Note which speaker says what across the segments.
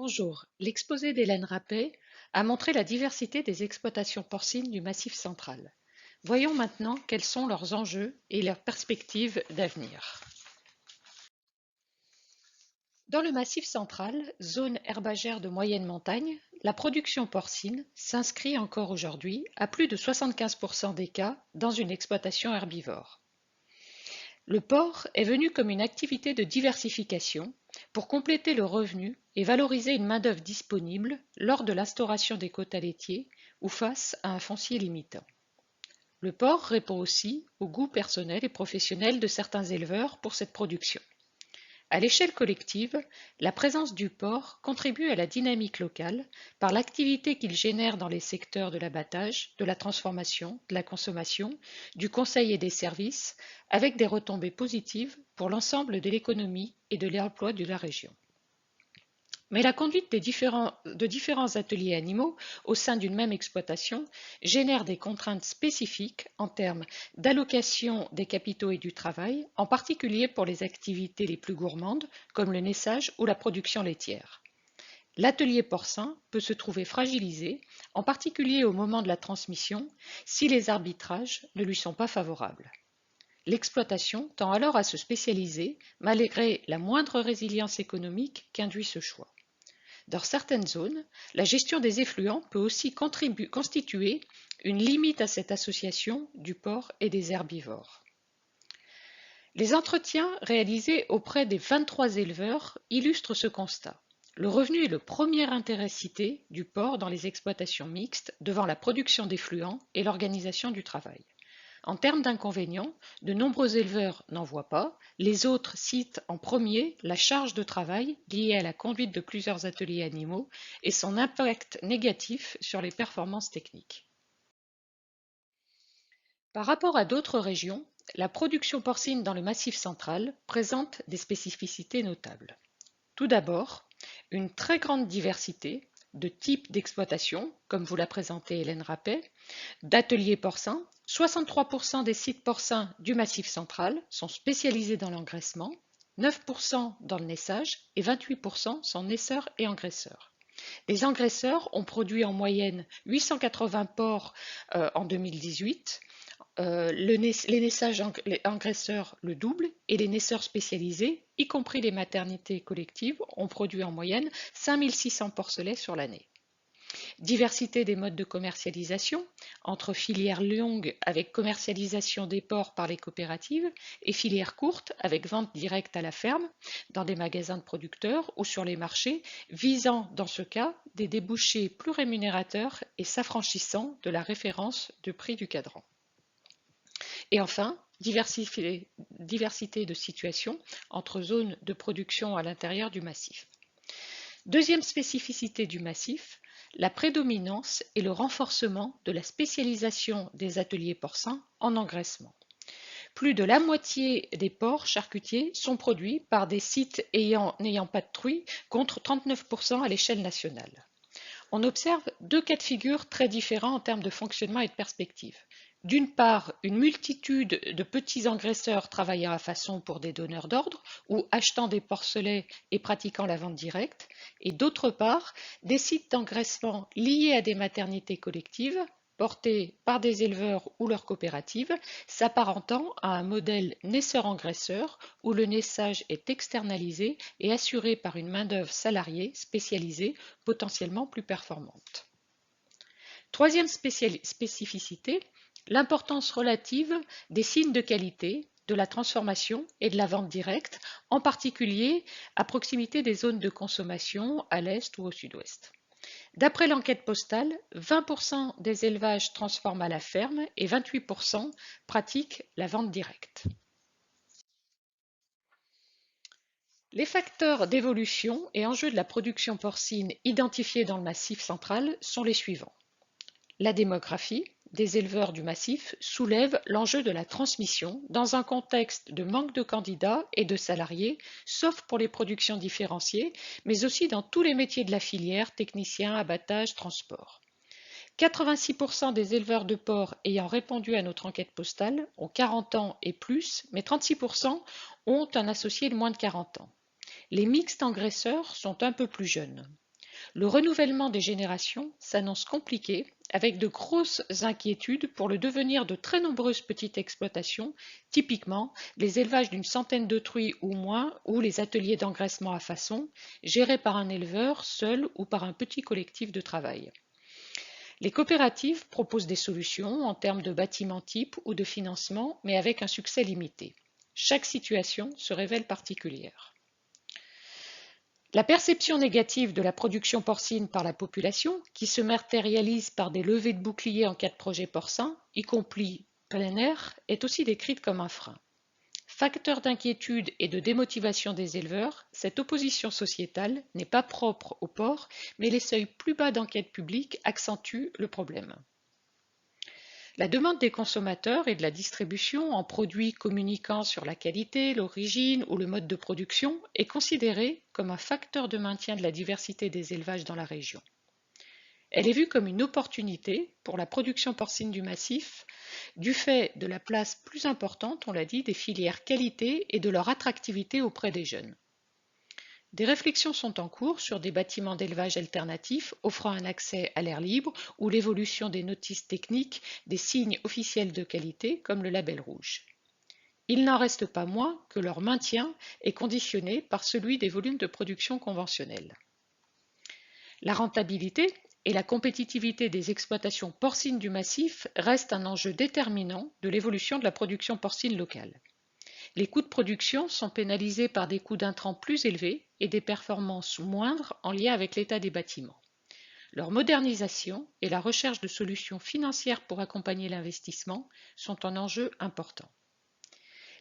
Speaker 1: Bonjour, l'exposé d'Hélène Rappet a montré la diversité des exploitations porcines du Massif central. Voyons maintenant quels sont leurs enjeux et leurs perspectives d'avenir. Dans le Massif central, zone herbagère de moyenne montagne, la production porcine s'inscrit encore aujourd'hui, à plus de 75% des cas, dans une exploitation herbivore. Le porc est venu comme une activité de diversification pour compléter le revenu et valoriser une main-d'œuvre disponible lors de l'instauration des quotas laitiers ou face à un foncier limitant. Le porc répond aussi au goût personnel et professionnel de certains éleveurs pour cette production. À l'échelle collective, la présence du porc contribue à la dynamique locale par l'activité qu'il génère dans les secteurs de l'abattage, de la transformation, de la consommation, du conseil et des services, avec des retombées positives pour l'ensemble de l'économie et de l'emploi de la région. Mais la conduite de différents ateliers animaux au sein d'une même exploitation génère des contraintes spécifiques en termes d'allocation des capitaux et du travail, en particulier pour les activités les plus gourmandes, comme le naissage ou la production laitière. L'atelier porcin peut se trouver fragilisé, en particulier au moment de la transmission, si les arbitrages ne lui sont pas favorables. L'exploitation tend alors à se spécialiser, malgré la moindre résilience économique qu'induit ce choix. Dans certaines zones, la gestion des effluents peut aussi constituer une limite à cette association du porc et des herbivores. Les entretiens réalisés auprès des 23 éleveurs illustrent ce constat. Le revenu est le premier intérêt cité du porc dans les exploitations mixtes devant la production d'effluents et l'organisation du travail. En termes d'inconvénients, de nombreux éleveurs n'en voient pas, les autres citent en premier la charge de travail liée à la conduite de plusieurs ateliers animaux et son impact négatif sur les performances techniques. Par rapport à d'autres régions, la production porcine dans le Massif central présente des spécificités notables. Tout d'abord, une très grande diversité de types d'exploitation, comme vous l'a présenté Hélène Rappet, d'ateliers porcins. 63% des sites porcins du Massif central sont spécialisés dans l'engraissement, 9% dans le naissage et 28% sont naisseurs et engraisseurs. Les engraisseurs ont produit en moyenne 880 porcs en 2018. Les naissages engraisseurs le double et les naisseurs spécialisés, y compris les maternités collectives, ont produit en moyenne 5600 porcelets sur l'année. Diversité des modes de commercialisation, entre filières longues avec commercialisation des porcs par les coopératives et filières courtes avec vente directe à la ferme, dans des magasins de producteurs ou sur les marchés, visant dans ce cas des débouchés plus rémunérateurs et s'affranchissant de la référence de prix du cadran. Et enfin, diversité de situations entre zones de production à l'intérieur du massif. Deuxième spécificité du massif, la prédominance et le renforcement de la spécialisation des ateliers porcins en engraissement. Plus de la moitié des porcs charcutiers sont produits par des sites n'ayant pas de truie, contre 39% à l'échelle nationale. On observe deux cas de figure très différents en termes de fonctionnement et de perspective. D'une part, une multitude de petits engraisseurs travaillant à façon pour des donneurs d'ordre ou achetant des porcelets et pratiquant la vente directe, et d'autre part, des sites d'engraissement liés à des maternités collectives portés par des éleveurs ou leurs coopératives, s'apparentant à un modèle naisseur-engraisseur où le naissage est externalisé et assuré par une main-d'œuvre salariée spécialisée, potentiellement plus performante. Troisième spécificité, l'importance relative des signes de qualité, de la transformation et de la vente directe, en particulier à proximité des zones de consommation à l'est ou au sud-ouest. D'après l'enquête postale, 20% des élevages transforment à la ferme et 28% pratiquent la vente directe. Les facteurs d'évolution et enjeux de la production porcine identifiés dans le Massif central sont les suivants. La démographie des éleveurs du massif soulève l'enjeu de la transmission dans un contexte de manque de candidats et de salariés, sauf pour les productions différenciées, mais aussi dans tous les métiers de la filière, techniciens, abattage, transport. 86% des éleveurs de porcs ayant répondu à notre enquête postale ont 40 ans et plus, mais 36% ont un associé de moins de 40 ans. Les mixtes engraisseurs sont un peu plus jeunes. Le renouvellement des générations s'annonce compliqué, avec de grosses inquiétudes pour le devenir de très nombreuses petites exploitations, typiquement les élevages d'une centaine de truies ou moins, ou les ateliers d'engraissement à façon, gérés par un éleveur seul ou par un petit collectif de travail. Les coopératives proposent des solutions en termes de bâtiments type ou de financement, mais avec un succès limité. Chaque situation se révèle particulière. La perception négative de la production porcine par la population, qui se matérialise par des levées de boucliers en cas de projet porcin, y compris plein air, est aussi décrite comme un frein. Facteur d'inquiétude et de démotivation des éleveurs, cette opposition sociétale n'est pas propre au porc, mais les seuils plus bas d'enquête publique accentuent le problème. La demande des consommateurs et de la distribution en produits communiquant sur la qualité, l'origine ou le mode de production est considérée comme un facteur de maintien de la diversité des élevages dans la région. Elle est vue comme une opportunité pour la production porcine du massif, du fait de la place plus importante, on l'a dit, des filières qualité et de leur attractivité auprès des jeunes. Des réflexions sont en cours sur des bâtiments d'élevage alternatifs offrant un accès à l'air libre ou l'évolution des notices techniques des signes officiels de qualité comme le label rouge. Il n'en reste pas moins que leur maintien est conditionné par celui des volumes de production conventionnels. La rentabilité et la compétitivité des exploitations porcines du massif restent un enjeu déterminant de l'évolution de la production porcine locale. Les coûts de production sont pénalisés par des coûts d'intrants plus élevés et des performances moindres en lien avec l'état des bâtiments. Leur modernisation et la recherche de solutions financières pour accompagner l'investissement sont un enjeu important.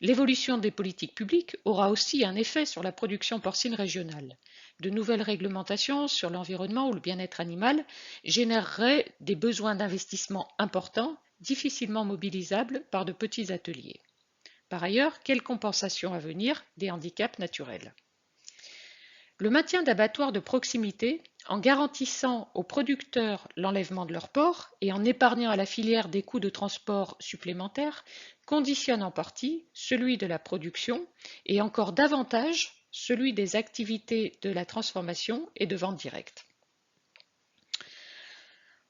Speaker 1: L'évolution des politiques publiques aura aussi un effet sur la production porcine régionale. De nouvelles réglementations sur l'environnement ou le bien-être animal généreraient des besoins d'investissement importants, difficilement mobilisables par de petits ateliers. Par ailleurs, quelle compensation à venir des handicaps naturels? Le maintien d'abattoirs de proximité, en garantissant aux producteurs l'enlèvement de leurs porcs et en épargnant à la filière des coûts de transport supplémentaires, conditionne en partie celui de la production et encore davantage celui des activités de la transformation et de vente directe.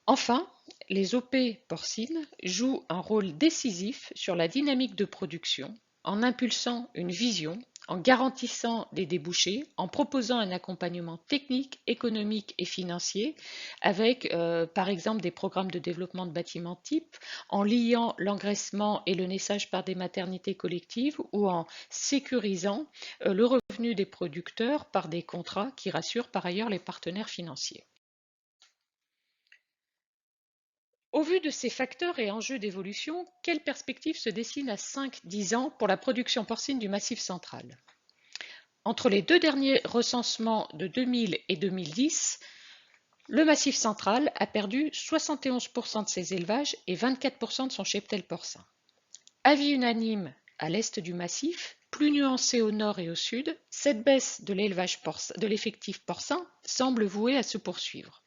Speaker 1: Enfin, les OP porcines jouent un rôle décisif sur la dynamique de production en impulsant une vision, en garantissant des débouchés, en proposant un accompagnement technique, économique et financier avec par exemple des programmes de développement de bâtiments type, en liant l'engraissement et le naissage par des maternités collectives ou en sécurisant le revenu des producteurs par des contrats qui rassurent par ailleurs les partenaires financiers. Au vu de ces facteurs et enjeux d'évolution, quelles perspectives se dessinent à 5-10 ans pour la production porcine du Massif central? Entre les deux derniers recensements de 2000 et 2010, le Massif central a perdu 71% de ses élevages et 24% de son cheptel porcin. Avis unanime à l'est du Massif, plus nuancé au nord et au sud, cette baisse de l'effectif porcin semble vouée à se poursuivre.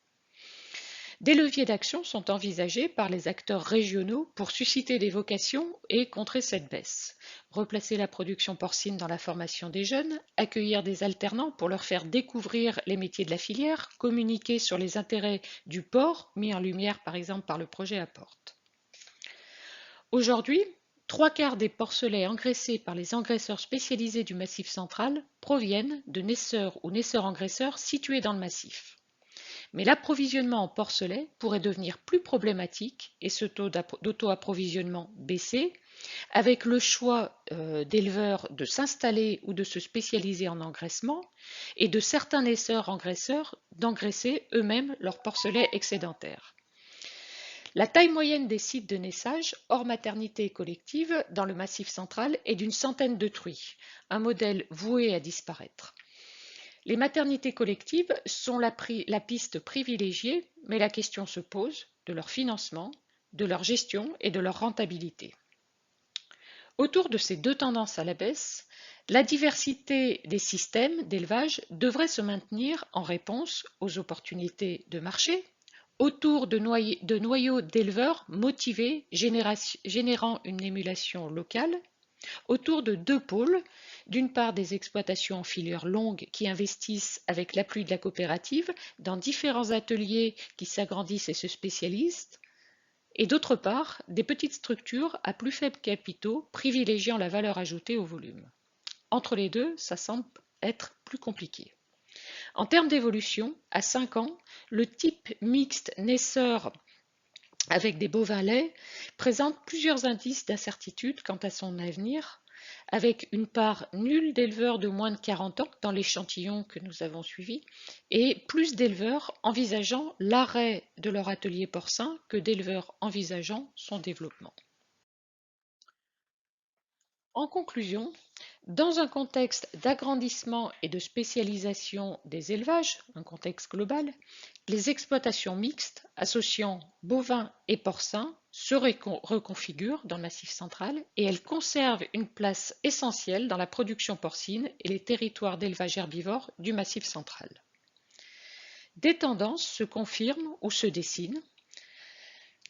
Speaker 1: Des leviers d'action sont envisagés par les acteurs régionaux pour susciter des vocations et contrer cette baisse. Replacer la production porcine dans la formation des jeunes, accueillir des alternants pour leur faire découvrir les métiers de la filière, communiquer sur les intérêts du porc, mis en lumière par exemple par le projet Apporte. Aujourd'hui, 3/4 des porcelets engraissés par les engraisseurs spécialisés du Massif central proviennent de naisseurs ou naisseurs-engraisseurs situés dans le massif. Mais l'approvisionnement en porcelet pourrait devenir plus problématique et ce taux d'auto-approvisionnement baisser avec le choix d'éleveurs de s'installer ou de se spécialiser en engraissement et de certains naisseurs-engraisseurs d'engraisser eux-mêmes leurs porcelets excédentaires. La taille moyenne des sites de naissage, hors maternité collective, dans le Massif central est d'une centaine de truies, un modèle voué à disparaître. Les maternités collectives sont la piste privilégiée, mais la question se pose de leur financement, de leur gestion et de leur rentabilité. Autour de ces deux tendances à la baisse, la diversité des systèmes d'élevage devrait se maintenir en réponse aux opportunités de marché, autour de noyaux d'éleveurs motivés générant une émulation locale, autour de deux pôles, d'une part des exploitations en filière longue qui investissent avec l'appui de la coopérative dans différents ateliers qui s'agrandissent et se spécialisent, et d'autre part des petites structures à plus faibles capitaux privilégiant la valeur ajoutée au volume. Entre les deux, ça semble être plus compliqué. En termes d'évolution, à 5 ans, le type mixte naisseur avec des bovins laits présente plusieurs indices d'incertitude quant à son avenir, avec une part nulle d'éleveurs de moins de 40 ans dans l'échantillon que nous avons suivi, et plus d'éleveurs envisageant l'arrêt de leur atelier porcin que d'éleveurs envisageant son développement. En conclusion, dans un contexte d'agrandissement et de spécialisation des élevages, un contexte global, les exploitations mixtes associant bovins et porcins se reconfigurent dans le Massif central et elles conservent une place essentielle dans la production porcine et les territoires d'élevage herbivore du Massif central. Des tendances se confirment ou se dessinent.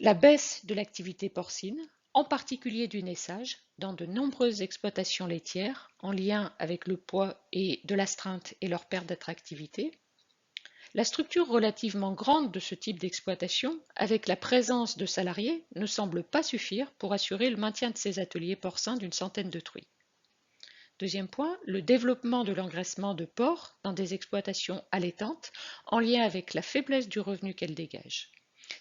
Speaker 1: La baisse de l'activité porcine, en particulier du naissage, dans de nombreuses exploitations laitières, en lien avec le poids et de l'astreinte et leur perte d'attractivité. La structure relativement grande de ce type d'exploitation, avec la présence de salariés, ne semble pas suffire pour assurer le maintien de ces ateliers porcins d'une centaine de truies. Deuxième point, le développement de l'engraissement de porcs dans des exploitations allaitantes, en lien avec la faiblesse du revenu qu'elles dégagent.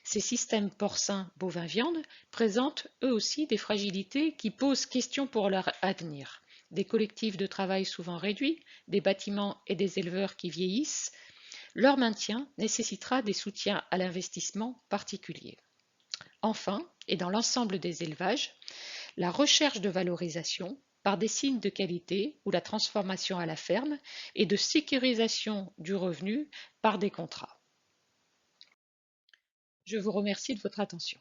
Speaker 1: Ces systèmes porcins bovins-viande présentent eux aussi des fragilités qui posent question pour leur avenir. Des collectifs de travail souvent réduits, des bâtiments et des éleveurs qui vieillissent, leur maintien nécessitera des soutiens à l'investissement particuliers. Enfin, et dans l'ensemble des élevages, la recherche de valorisation par des signes de qualité ou la transformation à la ferme et de sécurisation du revenu par des contrats. Je vous remercie de votre attention.